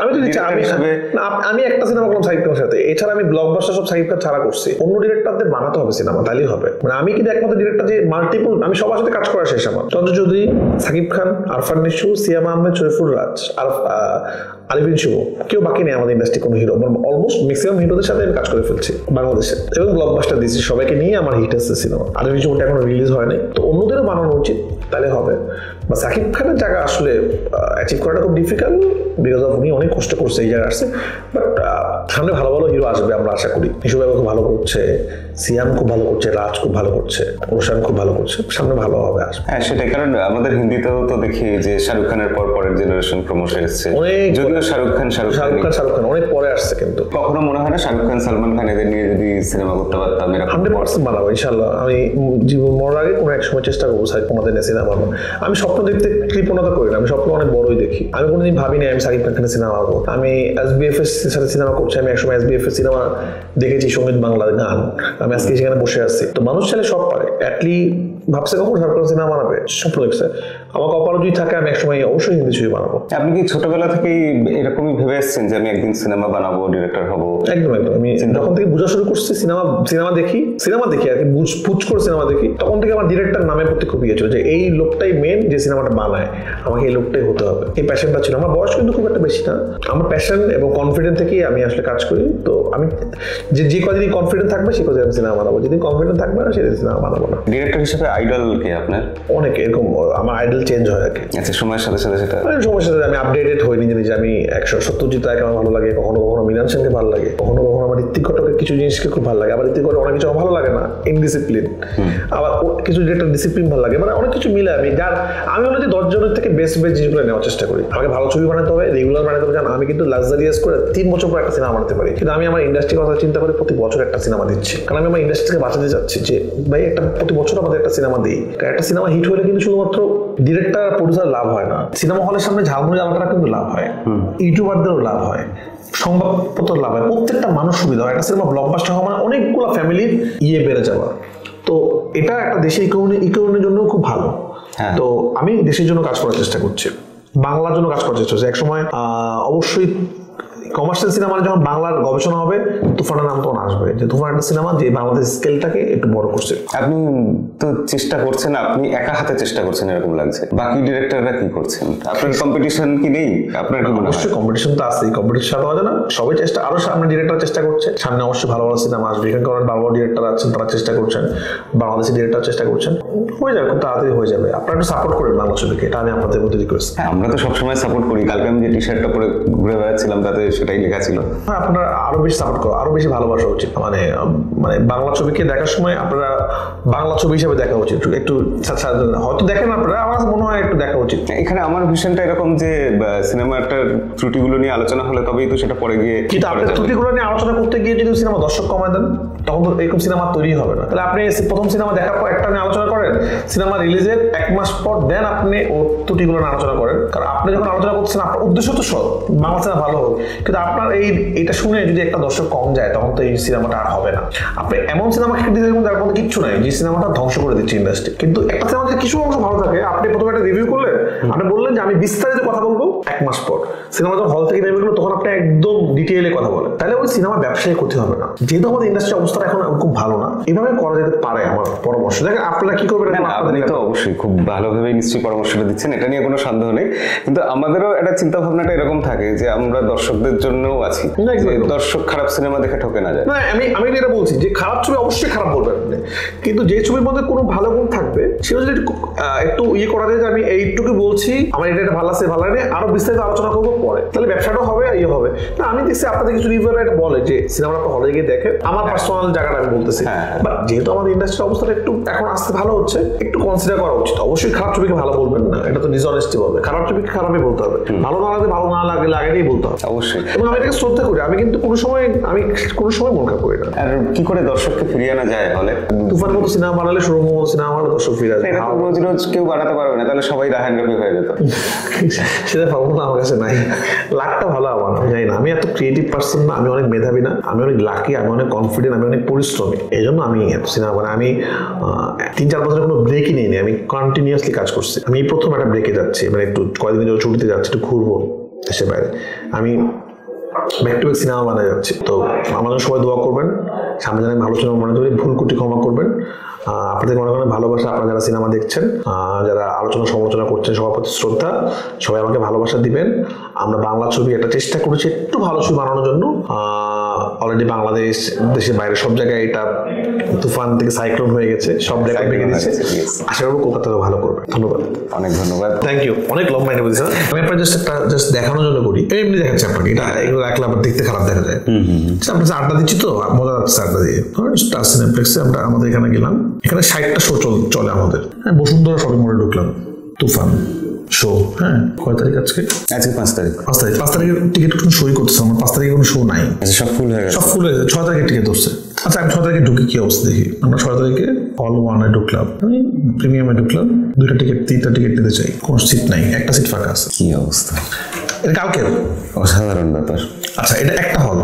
আমি একটা সিনেমা করলাম সাকিব খানের সাথে, এছাড়া আমি ব্লকবাস্টার সব সাকিব খান ছাড়া করছি। অন্য ডিরেক্টরদের বানাতে হবে সিনেমা, তাইলেই হবে। মানে আমি কিন্তু একমাত্র ডিরেক্টর যে মাল্টিপল, আমি সবার সাথে কাজ করা শেষ আমার। চন্দ্র চৌধুরী, সাকিব খান, আরফান নিশু, সিয়াম আহমেদ, শরীফুল রাজ, আর আলিবিন শুভ, কেউ বাকি নেই আমাদের ইন্ডাস্ট্রি কোনো হিরো। অলমোস্ট ম্যাক্সিমাম হিরোদের সাথে আমি কাজ করে ফেলছি বাংলাদেশে, এবং ব্লকবাস্টার দিচ্ছি সবাইকে নিয়ে। আমার হিট আসছে সিনেমা। আলিবিন শুভটা এখনো রিলিজ হয় নাই, তো অন্যদেরও বানানো উচিত, তাহলে হবে। বা সাকিব খানের জায়গা আসলে অ্যাচিভ করাটা খুব ডিফিকাল্ট, বিকজ অফ উনি অনেক কষ্ট করছে এই জায়গায় আসছে। বাট সামনে ভালো ভালো হিরো আসবে আমরা আশা করি। হিসু ভাই খুব ভালো করছে, সিয়াম খুব ভালো করছে, রাজ খুব ভালো করছে, রোশান খুব ভালো করছে, সামনে ভালো হবে আসবে। হ্যাঁ সেটাই, কারণ আমাদের হিন্দিতেও তো দেখি যে শাহরুখ খানের পর পরের জেনারেশন ক্রমশ এসছে। যদিও শাহরুখ খান অনেক পরে আসছে, কিন্তু কখনো মনে হয় না শাহরুখ খান, সালমান খান এদের নিয়ে যদি সিনেমা করতে পারতাম? 100% বানাবো ইনশাল্লাহ। আমি জীবন মরার আগে কোনো এক সময় চেষ্টা করবো ওনাদের নিয়ে সিনেমা বানাবো। আমি স্বপ্ন দেখতে কৃপণতা করি না, আমি স্বপ্ন অনেক বড়ই দেখি। আমি কোনোদিন ভাবিনি আমি সাকিব খানের সিনেমা বানাবো। আমি SBF এর সাথে সিনেমা করছি, আমি একসময় SBF এর সিনেমা দেখেছি, সঙ্গীত বাংলার গান। আমি আজকে সেখানে বসে আছি। তো মানুষ চাইলে সব পারে। অ্যাটলি ভাবছে কখন শাহরুখ খান সিনেমা বানাবে, স্বপ্ন দেখছে। আমার কপাল যদি থাকে আমি একসময় অবশ্যই হিন্দি ছবি বানাবো। আপনি কি ছোটবেলা থেকেই এরকমই ভেবে এসেছেন যে আমি একদিন সিনেমা বানাবো, ডিরেক্টর হবো? একদম। আমি যখন থেকে বোঝা শুরু করছি, সিনেমা দেখি আর কি, পুচ করে সিনেমা দেখি, তখন থেকে আমার ডিরেক্টর নামের প্রতি খুব ইয়ে ছিল যে এই লোকটাই মেন যে সিনেমাটা বানায়, আমাকে এই লোকটাই হতে হবে। এই প্যাশনটা ছিল আমার। বয়স কিন্তু খুব একটা বেশি না, আমার প্যাশন এবং কনফিডেন্স থেকেই আমি আসলে কাজ করি। তো আমি যে কদিনই কনফিডেন্ট থাকবে সে কদিন আমি সিনেমা বানাবো, যেদিন কনফিডেন্ট থাকবে না সেদিন সিনেমা বানাবো না। ডিরেক্টর হিসেবে আইডল কে আপনার? অনেক এরকম, আমার আইডল চেঞ্জ হয় আর কি। আচ্ছা, সময়ের সাথে সাথে সেটা সময়ের সাথে আমি আপডেটেড হই নিজে নিজে। আমি সত্যজিৎ রায়কে আমার ভালো লাগে, কখনো কখনো মৃণাল সেনকে ভালো লাগে, কখনো কখনো আমার ঋত্বিক ঘটকের কিছু জিনিসকে খুব ভালো লাগে। আবার ঋত্বিক ঘটক অনেক কিছু ভালো লাগে না, ইনডিসিপ্লিন। আবার কিছু ডিরেক্টর ডিসিপ্লিন ভালো লাগে, মানে অনেক কিছু মিলে আমি হলো যে 10 জনের থেকে বেস্ট জিনিসগুলো নেওয়ার চেষ্টা করি। আমাকে ভালো ছবি বানাতে হবে, রেগুলার বানাতে হবে। জান আমি কিন্তু লাক্সারিয়াস করে 3 বছর পর একটা সিনেমা বানাতে পারি, কিন্তু আমি আমার ইন্ডাস্ট্রির কথা চিন্তা করে প্রতি বছর একটা সিনেমা দিচ্ছি। কারণ আমি আমার ইন্ডাস্ট্রিকে বাঁচাতে চাচ্ছি যে ভাই একটা প্রতি বছর আমাদের একটা সিনেমা দিই। একটা সিনেমা হিট হলে কিন্তু শুধুমাত্র ডিরেক্টর আর প্রডিউসার লাভ হয় না, সিনেমা হলের সামনে ঝালমুড়ি আলাদা কিন্তু লাভ হয়, ইউটিউবারদেরও লাভ হয়, সংবাদপত্র লাভ হয়, প্রত্যেকটা মানুষ সুবিধা হয়। একটা সিনেমা ব্লকবাস্টার হওয়া মানে অনেকগুলো ফ্যামিলির বেড়ে যাওয়া। তো এটা একটা দেশের ইকোনমির জন্য খুব ভালো। তো আমি দেশের জন্য কাজ করার চেষ্টা করছি, বাংলার জন্য কাজ করার চেষ্টা করছি। একসময় অবশ্যই কমার্শিয়াল সিনেমা যখন বাংলার গবেষণা হবে, তুফানের নাম তখন আসবে যে তুফান একটা সিনেমা যে বাংলাদেশ স্কেলটাকে একটু বড় করছে। আপনি তো চেষ্টা করছেন, আপনি একা হাতে চেষ্টা করছেন এরকম লাগছে। বাকি ডিরেক্টররা কি করছেন? আপনার কম্পিটিশন কি নেই? আপনার কি মনে হয়? অবশ্যই কম্পিটিশন তো আছেই, কম্পিটিশন সাথে হয় না। সবাই চেষ্টা, আরো সামনে ডিরেক্টর চেষ্টা করছে, সামনে অবশ্যই ভালো ভালো সিনেমা আসবে। এখানকার অনেক ভালো ভালো ডিরেক্টর আছেন, তারা চেষ্টা করছেন, বাংলাদেশি ডিরেক্টর চেষ্টা করছেন, হয়ে যাবে, খুব তাড়াতাড়ি হয়ে যাবে। আপনারা একটু সাপোর্ট করেন বাংলা ছবিকে, এটা আমি আপনাদের মধ্যে রিকোয়েস্ট। হ্যাঁ, আমরা তো সবসময় সাপোর্ট করি। কালকে আমি যে টি শার্টটা পরে ঘুরে বেড়াচ্ছিলাম তাতে সেটাই লেখা ছিল। হ্যাঁ, আপনারা আরো বেশি সাপোর্ট করো, আরো বেশি ভালোবাসা উচিত। মানে বাংলা ছবিকে দেখার সময় আপনারা বাংলা ছবি হিসেবে দেখা উচিত। একটু হয়তো দেখেন আপনারা, আমার মনে হয় একটু দেখা উচিত। এখানে আমার ভিশনটা এরকম যে সিনেমাটার ত্রুটিগুলো নিয়ে আলোচনা হলে তবেই তো সেটা পরে গিয়ে, কিন্তু আপনি ত্রুটিগুলো নিয়ে আলোচনা করতে গিয়ে যদি সিনেমা দর্শক কমায় দেন, তখন তো এরকম সিনেমা তৈরি হবে না। তাহলে আপনি প্রথম সিনেমা দেখার পর একটা নিয়ে আলোচনা করেন, সিনেমা রিলিজের 1 মাস পর দেন আপনি ও ত্রুটিগুলো নিয়ে আলোচনা করেন। কারণ আপনি যখন আলোচনা করছেন আপনার উদ্দেশ্য তো সৎ, বাংলা সিনেমা ভালো হোক, কিন্তু যদি আপনার এইটা শুনে যদি একটা দর্শক কম যায় তখন তো এই সিনেমাটা আর হবে না। আপনি এমন সিনেমা ক্রিটিসিজম যার মধ্যে কিচ্ছু নাই, যে সিনেমাটা ধ্বংস করে দিচ্ছে ইন্ডাস্ট্রি। কিন্তু একটা সিনেমাতে কিছু অংশ ভালো থাকে, আপনি প্রথমে একটা রিভিউ করলেন, আপনি বললেন যে আমি বিস্তারিত কথা বলবো, 1 মাস পর সিনেমা যখন হল থেকে নেমে গেলো তখন আপনি একদম ডিটেইলে কথা বলেন, তাহলে ওই সিনেমা ব্যবসায়ী ক্ষতি হবে না। যেহেতু আমাদের ইন্ডাস্ট্রির অবস্থা এখন খুব ভালো না, এভাবে করা যেতে পারে আমার পরামর্শ। দেখেন আপনারা কি করবেন। আপনি তো অবশ্যই খুব ভালোভাবে নিশ্চয়ই পরামর্শটা দিচ্ছেন, এটা নিয়ে কোনো সন্দেহ নেই। কিন্তু আমাদেরও একটা চিন্তা ভাবনাটা এরকম থাকে যে আমরা দর্শকদের জন্যও আছি, দর্শক খারাপ সিনেমা দেখে ঠকে না যায়। না, আমি এটা বলছি যে খারাপ ছবি অবশ্যই খারাপ বলবেন আপনি, কিন্তু যে ছবির মধ্যে কোনো ভালো গুণ থাকবে সেটা যদি একটু করা যায় যে আমি এইটুকু বলছি, আমার এটা ভালো আছে ভালো লাগে, আরো বিস্তারিত আলোচনা করবো পরে, তাহলে ব্যবসাটাও হবে হবে না। আমি দেখছি আপনাদের কিছু রিভিউয়ার এটা বলে যে সিনেমাটা হলে গিয়ে দেখে, আমার পার্সোনাল জায়গাটা আমি বলতেছি। বাট যেহেতু আমাদের ইন্ডাস্ট্রির অবস্থাটা একটু এখন আসতে ভালো হচ্ছে, একটু কনসিডার করা উচিত। অবশ্যই খারাপ ছবিকে ভালো বলবেন না, এটা তো ডিসঅনেস্টি বলবে। খারাপ ছবিকে খারাপই বলতে হবে, ভালো না লাগে ভালো না লাগে লাগেই বলতে হবে অবশ্যই। এবং আমি এটাকে শ্রদ্ধা করি, আমি কিন্তু কোনো সময় মন খারাপ করি না। আর কি করে দর্শককে ফিরিয়ে আনা যায় হলে? তুফানের মতো সিনেমা বানালে, সুরঙ্গ মতো সিনেমা বানালে দর্শক ফিরে আসবে। এটা রোজ রোজ কেউ বানাতে পারবে না, তাহলে সবাই রাহান রফি হয়ে যেত। সেটা পাবো না, আমার কাছে নাই। লাকটা ভালো আমার, আমি জানি না, আমি এত ক্রিয়েটিভ পার্সন না, আমি অনেক মেধাবী না, আমি অনেক লাকি, আমি অনেক কনফিডেন্ট, আমি অনেক পরিশ্রমী। এই জন্য আমি সিনেমা বানাই। আমি 3-4 বছরের কোনো ব্রেকই নিইনি, আমি কন্টিনিউয়াসলি কাজ করছি। আমি এই প্রথম একটা ব্রেকে যাচ্ছি, মানে একটু কয়েকদিন ধরে ছুটিতে যাচ্ছি, একটু ঘুরবো দেশের বাইরে। আমি ব্যাক টু ব্যাক সিনেমা বানায় যাচ্ছি। তো আমাদের সবাই দোয়া করবেন, সামনে যেন আমি ভালো সিনেমা বানাতে পারি। ভুল কুটি ক্ষমা করবেন। আপনাদের মনে করেন ভালোবাসা, আপনারা যারা সিনেমা দেখছেন, যারা আলোচনা সমালোচনা করছেন, সবার প্রতি শ্রদ্ধা। সবাই আমাকে ভালোবাসা দিবেন। আমরা বাংলা ছবি একটা চেষ্টা করেছি একটু ভালো ছবি বানানোর জন্য। অলরেডি বাংলাদেশ, দেশের বাইরে সব জায়গায় এটা তুফান থেকে সাইক্লোন হয়ে গেছে, সব জায়গায় ভেঙে দিচ্ছে। আশা করবো কলকাতাতেও ভালো করবে। ধন্যবাদ, অনেক ধন্যবাদ, থ্যাংক ইউ। অনেক লম্বা এটা বলছি, আমি আপনার জাস্ট দেখানোর জন্য করি, এমনি দেখাচ্ছি আপনাকে। এটা এগুলো রাখলে আপনার দেখতে খারাপ দেখা যায়। আপনার আড্ডা দিচ্ছি তো, মজা লাগছে আড্ডা দিয়ে। স্টার সিনেপ্লেক্সে আমরা আমাদের এখানে গেলাম, এখানে 60টা শো চলে আমাদের। হ্যাঁ, বসুন্ধরা শপিং মলে ঢুকলাম, তুফান শো। হ্যাঁ, কয় তারিখ আজকে? 5 তারিখ। 5 তারিখের টিকিট কোনো শোই করতেছে আমার। 5 তারিখে কোনো শো নাই, সব ফুল হয়ে গেছে। 6 তারিখের টিকিট ধরছে। আচ্ছা, আমি 6 তারিখে ঢুকি, কি অবস্থা দেখি। আমরা 6 তারিখে অল ওয়ানে ঢুকলাম, আমি প্রিমিয়ামে ঢুকলাম। 2টা টিকিট 3টা টিকিট নিতে চাই, কোনো সিট নাই, একটা সিট ফাঁকা আছে। কি অবস্থা! এটা কালকে অসাধারণ ব্যাপার। আচ্ছা, এটা একটা হল।